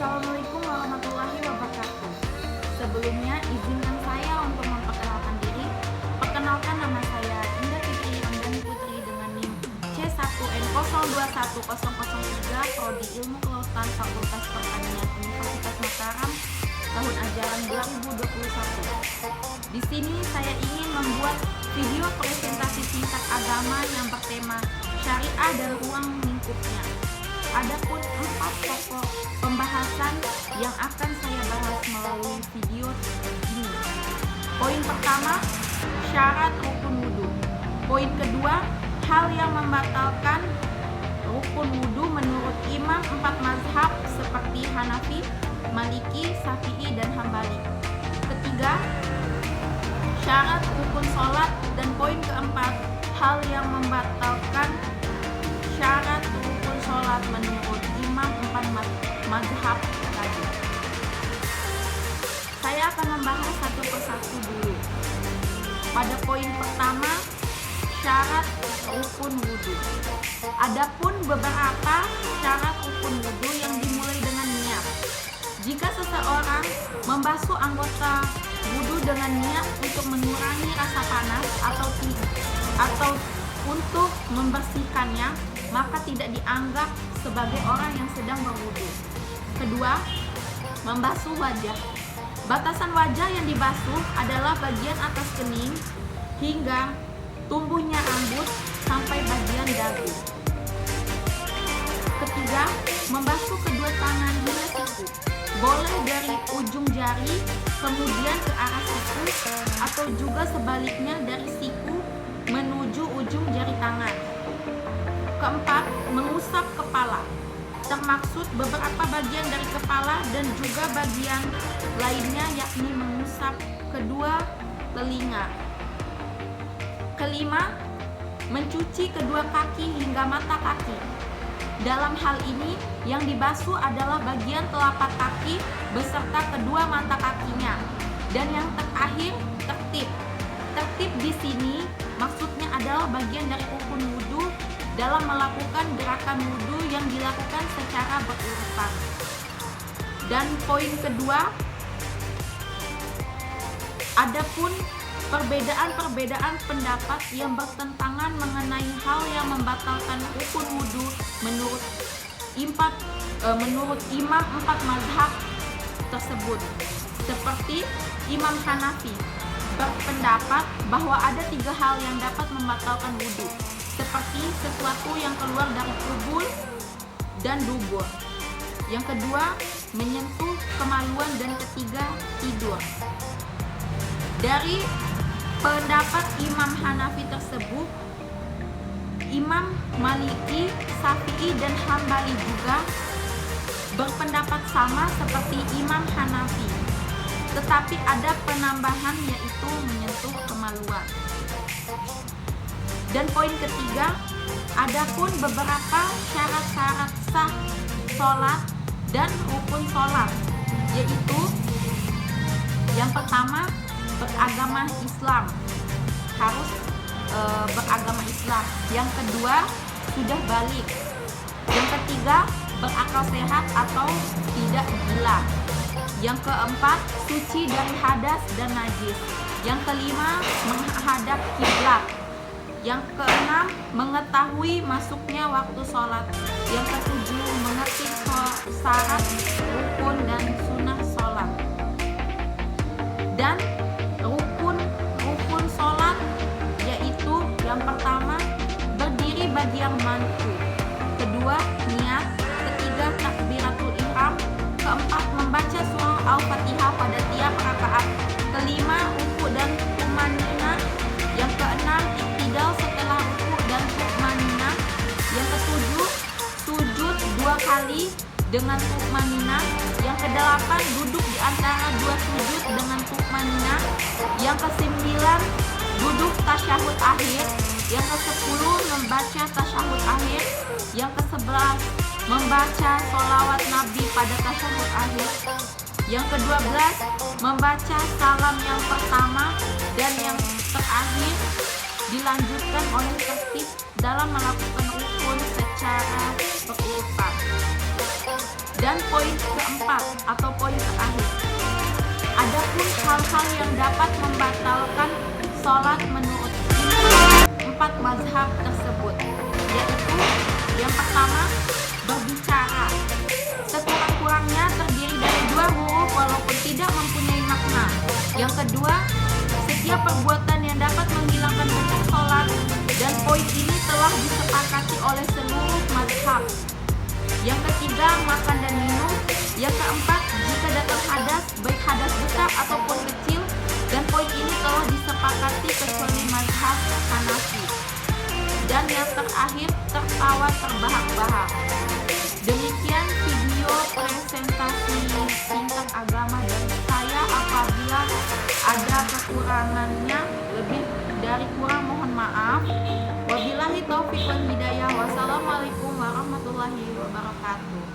Assalamualaikum warahmatullahi wabarakatuh. Sebelumnya izinkan saya untuk memperkenalkan diri. Perkenalkan, nama saya Indah Fitri Ramdhani Putri dengan NIM C1N021003, Prodi Ilmu Kelautan, Fakultas Pertanian, Universitas Mataram, tahun ajaran 2021. Di sini saya ingin membuat video presentasi singkat agama yang bertema syariah dan ruang lingkupnya. Adapun 4 pokok pembahasan yang akan saya bahas melalui video ini. Poin pertama, syarat rukun wudhu. Poin kedua, hal yang membatalkan rukun wudhu menurut imam 4 mazhab seperti Hanafi, Maliki, Syafi'i, dan Hambali. Ketiga, syarat rukun sholat. Dan poin keempat, hal yang membatalkan syarat rukun sholat menurut imam 4 mazhab tadi. Saya akan membahas satu persatu dulu. Pada poin pertama, syarat rukun wudhu. Adapun beberapa syarat rukun wudhu yang dimulai dengan niat. Jika seseorang membasuh anggota wudhu dengan niat untuk mengurangi rasa panas atau untuk membersihkannya, maka tidak dianggap sebagai orang yang sedang berwudu. Kedua, membasuh wajah. Batasan wajah yang dibasuh adalah bagian atas kening hingga tumbuhnya rambut sampai bagian dagu. Ketiga, membasuh kedua tangan hingga siku. Boleh dari ujung jari kemudian ke arah siku atau juga sebaliknya dari siku menuju ujung jari tangan. Keempat, mengusap kepala. Termaksud beberapa bagian dari kepala dan juga bagian lainnya, yakni mengusap kedua telinga. Kelima, mencuci kedua kaki hingga mata kaki. Dalam hal ini, yang dibasuh adalah bagian telapak kaki beserta kedua mata kakinya. Dan yang terakhir, tertib. Tertib di sini maksudnya adalah bagian dari rukun wudhu dalam melakukan gerakan wudhu yang dilakukan secara berurutan. Dan poin kedua, adapun perbedaan-perbedaan pendapat yang bertentangan mengenai hal yang membatalkan rukun wudhu menurut imam 4 mazhab tersebut. Seperti Imam Hanafi berpendapat bahwa ada 3 hal yang dapat membatalkan wudhu, seperti sesuatu yang keluar dari kubul dan dubur. Yang kedua, menyentuh kemaluan, dan ketiga, tidur. Dari pendapat Imam Hanafi tersebut, Imam Maliki, Syafi'i, dan Hambali juga berpendapat sama seperti Imam Hanafi, tetapi ada penambahan, yaitu menyentuh kemaluan. Dan poin ketiga, adapun beberapa syarat-syarat sah sholat dan rukun sholat, yaitu yang pertama, beragama Islam, harus beragama Islam. Yang kedua, sudah balik. Yang ketiga, berakal sehat atau tidak gila. Yang keempat, suci dari hadas dan najis. Yang kelima, menghadap kiblat. Yang keenam, mengetahui masuknya waktu sholat. Yang ketujuh, mengerti syarat, rukun, dan sunnah sholat. Dan rukun sholat, yaitu yang pertama, berdiri bagi yang mampu. Kedua, niat. Ketiga, takbiratul ihram. Keempat, membaca surah Al-Fatihah pada tiap rakaat. Kelima, ruku dan tumanina. Yang keenam, iktidal setelah ruku dan tumanina. Yang ketujuh, sujud 2 kali dengan tumanina. Yang kedelapan, duduk di antara 2 sujud dengan tumanina. Yang kesembilan, duduk tasyahud akhir. Yang ke-10, membaca tasyahud akhir. Yang ke-11, membaca sholawat Nabi pada tasyahud akhir. Yang ke-12, membaca salam yang pertama. Dan yang terakhir, dilanjutkan oleh tertib dalam melakukan rukun secara berurutan. Dan poin keempat, keempat atau poin terakhir, adapun hal-hal yang dapat membatalkan sholat menurut empat mazhab tersebut, yaitu yang pertama, berbicara. Sekurang-kurangnya terdiri dari dua huruf walaupun tidak mempunyai makna. Yang kedua, setiap perbuatan yang dapat menghilangkan bentuk sholat, dan poin ini telah disepakati oleh seluruh mazhab. Yang ketiga, makan dan minum. Yang keempat, jika datang hadas, baik hadas besar ataupun kecil, dan poin ini telah disepakati kecuali mazhab Hanafi. Dan yang terakhir, tertawa terbahak-bahak. Demikian video presentasi singkat agama dari saya. Apabila ada kekurangannya, lebih dari kurang mohon maaf. Wabillahi taufiq wal hidayah. Wassalamualaikum warahmatullahi wabarakatuh.